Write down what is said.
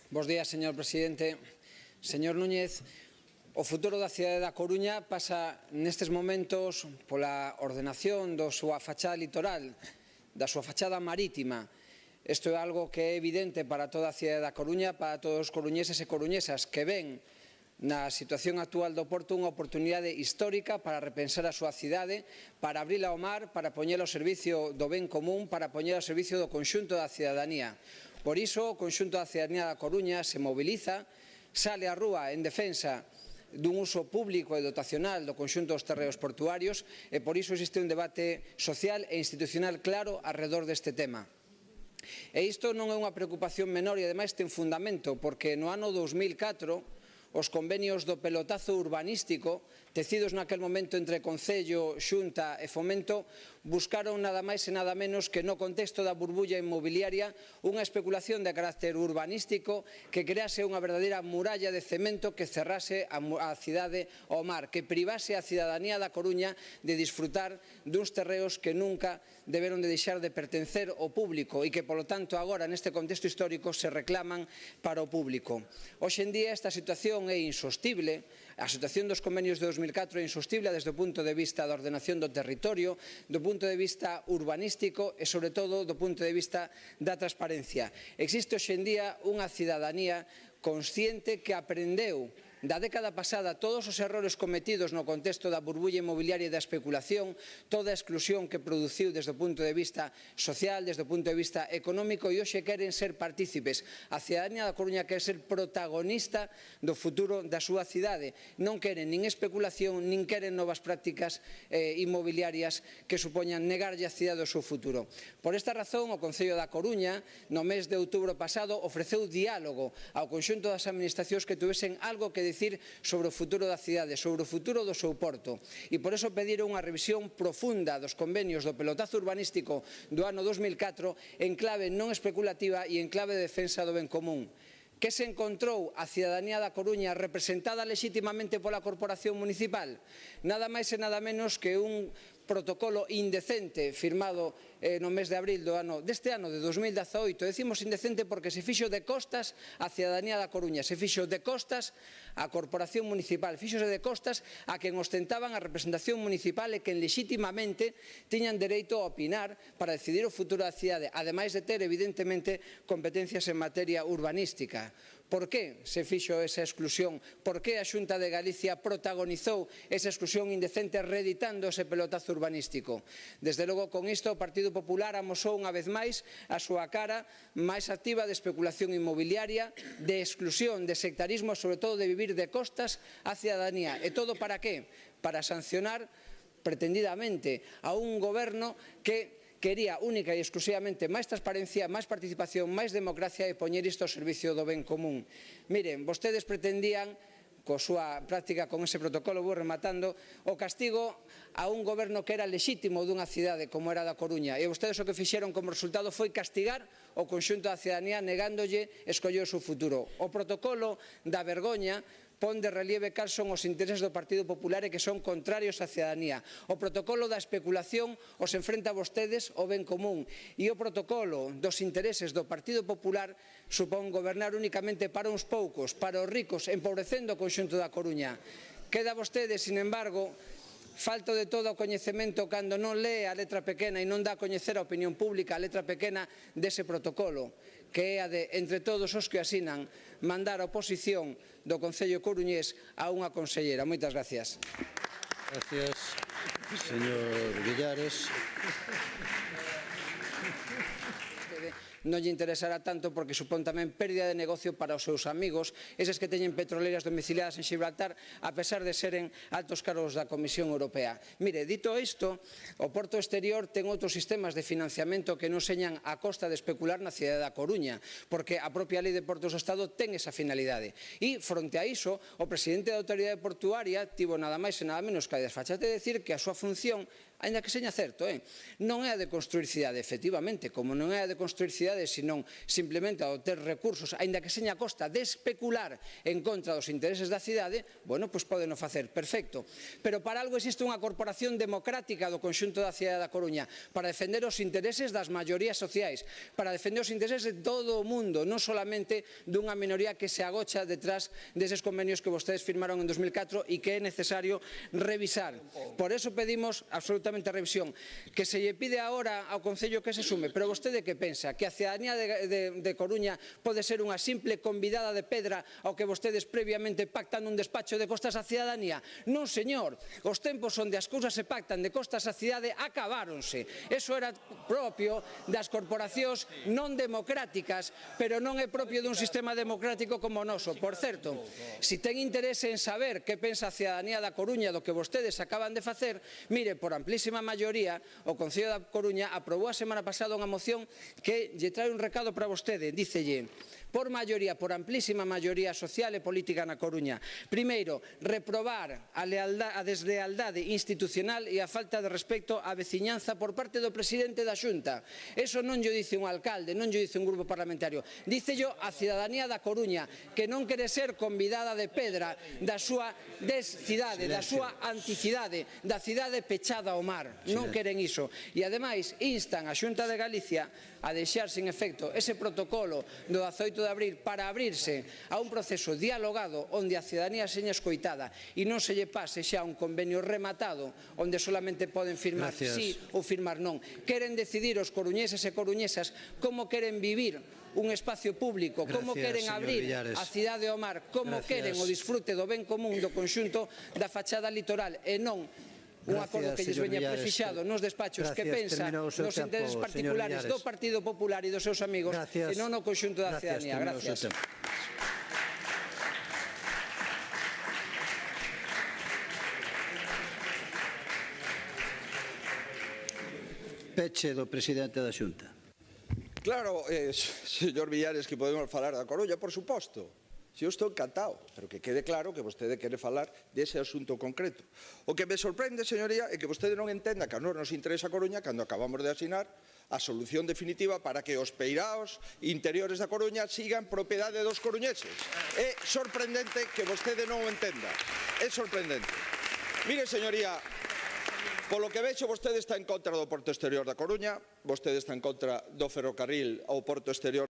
Bos días, señor presidente. Señor Núñez, o futuro da cidade da Coruña pasa nestes momentos pola ordenación da súa fachada litoral, da súa fachada marítima. Isto é algo que é evidente para toda a cidade da Coruña, para todos os coruñeses e coruñesas que ven na situación actual do Porto unha oportunidade histórica para repensar a súa cidade, para abrila ao mar, para poñela ao servicio do ben común, para poñela ao servicio do conxunto da cidadanía. Por iso, o conxunto da cidadanía da Coruña se mobiliza, sale á rúa en defensa dun uso público e dotacional do conxunto dos terreos portuarios e por iso existe un debate social e institucional claro arredor deste tema. E isto non é unha preocupación menor e ademais ten fundamento porque no ano 2004 os convenios do pelotazo urbanístico tecidos naquel momento entre Concello, Xunta e Fomento buscaron nada máis e nada menos que no contexto da burbulla inmobiliaria unha especulación de carácter urbanístico que crease unha verdadeira muralla de cemento que cerrase a cidade ao mar, que privase a cidadanía da Coruña de disfrutar duns terreos que nunca deberon de deixar de pertencer ao público e que, polo tanto, agora neste contexto histórico se reclaman para o público. Hoxe en día esta situación é insostible, a situación dos convenios de 2004 é insostible desde o punto de vista da ordenación do territorio, do punto de vista urbanístico e, sobre todo, do punto de vista da transparencia. Existe hoxe en día unha cidadanía consciente que aprendeu da década pasada todos os errores cometidos no contexto da burbulla inmobiliaria e da especulación, toda a exclusión que produciu desde o punto de vista social, desde o punto de vista económico e hoxe queren ser partícipes. A cidadanía da Coruña quere ser protagonista do futuro da súa cidade. Non queren nin especulación, nin queren novas prácticas inmobiliarias que supoñan negarlle a cidade o seu futuro. Por esta razón, o Concello da Coruña, no mes de outubro pasado, ofreceu diálogo ao conxunto das administracións que tuvesen algo que dicir sobre o futuro da cidade, sobre o futuro do seu porto. E por iso pediron unha revisión profunda dos convenios do pelotazo urbanístico do ano 2004 en clave non especulativa e en clave de defensa do ben común. Que se encontrou a cidadanía da Coruña representada lexitimamente pola Corporación Municipal? Nada máis e nada menos que un protocolo indecente firmado no mes de abril deste ano de 2018. Decimos indecente porque se fixo de costas a cidadanía da Coruña, se fixo de costas a Corporación Municipal, fixose de costas a quen ostentaban a representación municipal e quen lexitimamente tiñan dereito a opinar para decidir o futuro da cidade, ademais de ter, evidentemente, competencias en materia urbanística. Por que se fixo esa exclusión? Por que a Xunta de Galicia protagonizou esa exclusión indecente reeditando ese pelotazo urbanístico? Desde logo, con isto, o Partido Popular amosou unha vez máis a súa cara máis activa de especulación inmobiliaria, de exclusión, de sectarismo, sobre todo de vivir de costas á cidadanía. E todo para que? Para sancionar pretendidamente a un goberno que quería única e exclusivamente máis transparencia, máis participación, máis democracia e poñer isto ao servicio do ben común. Miren, vostedes pretendían, coa súa práctica con ese protocolo, vou rematando, o castigo a un goberno que era lexítimo dunha cidade como era da Coruña. E vostedes o que fixeron como resultado foi castigar o conxunto da cidadanía negándolle escoller o seu futuro. O protocolo da vergoña pon de relieve cal son os intereses do Partido Popular e que son contrarios á cidadanía. O protocolo da especulación os enfrenta a vostedes ao ben común e o protocolo dos intereses do Partido Popular supón gobernar únicamente para uns poucos, para os ricos, empobrecendo o conxunto da Coruña. Queda vostede, sin embargo, falto de todo o coñecemento cando non lee a letra pequena e non dá a coñecer a opinión pública a letra pequena dese protocolo, que é a de, entre todos os que asinan, mandar a oposición do Concello coruñés a unha consellera. Moitas gracias. Gracias, señor Villares. Non lle interesará tanto porque supón tamén pérdida de negocio para os seus amigos, eses que teñen petroleiras domiciliadas en Xibraltar, a pesar de seren altos cargos da Comisión Europea. Mire, dito isto, o Porto Exterior ten outros sistemas de financiamento que non señan a costa de especular na cidade da Coruña, porque a propia Lei de Portos do Estado ten esa finalidade. E, fronte a iso, o presidente da Autoridade Portuaria tivo nada máis e nada menos que a desfachate de decir que a súa función aínda que seña certo, non é a de construir cidade, efectivamente, como non é a de construir cidade, senón simplemente a de ter recursos, aínda que seña a costa de especular en contra dos intereses da cidade, bueno, pois podeno facer, perfecto. Pero para algo existe unha corporación democrática do conxunto da cidade da Coruña, para defender os intereses das maiorías sociais, para defender os intereses de todo o mundo, non solamente dunha minoría que se agocha detrás deses convenios que vostedes firmaron en 2004 e que é necesario revisar. Por eso pedimos absolutamente a revisión, que se lle pide agora ao Concello que se sume, pero vostede que pensa? Que a cidadanía de Coruña pode ser unha simple convidada de pedra ao que vostedes previamente pactan nun despacho de costas á cidadanía? Non, señor, os tempos onde as cousas se pactan de costas á cidade acabáronse. Eso era propio das corporacións non democráticas, pero non é propio dun sistema democrático como o noso. Por certo, se ten interese en saber que pensa a cidadanía da Coruña do que vostedes acaban de facer, mire, por amplísima maioría, o Concello da Coruña aprobou a semana pasada unha moción que lle trae un recado para vostede. Dícelle: por maioría, por amplísima maioría social e política na Coruña. Primeiro, reprobar a deslealdade institucional e a falta de respecto á veciñanza por parte do presidente da Xunta. Eso non lle dice un alcalde, non lle dice un grupo parlamentario, dícello a cidadanía da Coruña, que non quere ser convidada de pedra da súa descidade, da súa anticidade, da cidade pechada ao mar. Non queren iso. E, ademais, instan a Xunta de Galicia a deixar sin efecto ese protocolo do 18 de abril para abrirse a un proceso dialogado onde a cidadanía seña escoitada e non se lle pase xa un convenio rematado onde solamente poden firmar sí ou firmar non. Queren decidir os coruñeses e coruñesas como queren vivir un espacio público, como queren abrir a cidade ao mar, como queren o disfrute do ben común do conxunto da fachada litoral e non un acordo que lles veña prefixado nos despachos que pensa nos intereses particulares do Partido Popular e dos seus amigos e non o conxunto da cidadanía. Gracias. Peche do presidente da Xunta. Claro, señor Villares, que podemos falar da Coruña, por suposto. Si eu estou encantado, pero que quede claro que vostede quere falar dese asunto concreto. O que me sorprende, señoría, é que vostede non entenda que a nos interesa a Coruña cando acabamos de asinar a solución definitiva para que os peiraos interiores da Coruña sigan propiedade dos coruñeses. É sorprendente que vostede non o entenda. É sorprendente. Mire, señoría, polo que vexo, vostede está en contra do porto exterior da Coruña, vostede está en contra do ferrocarril ao porto exterior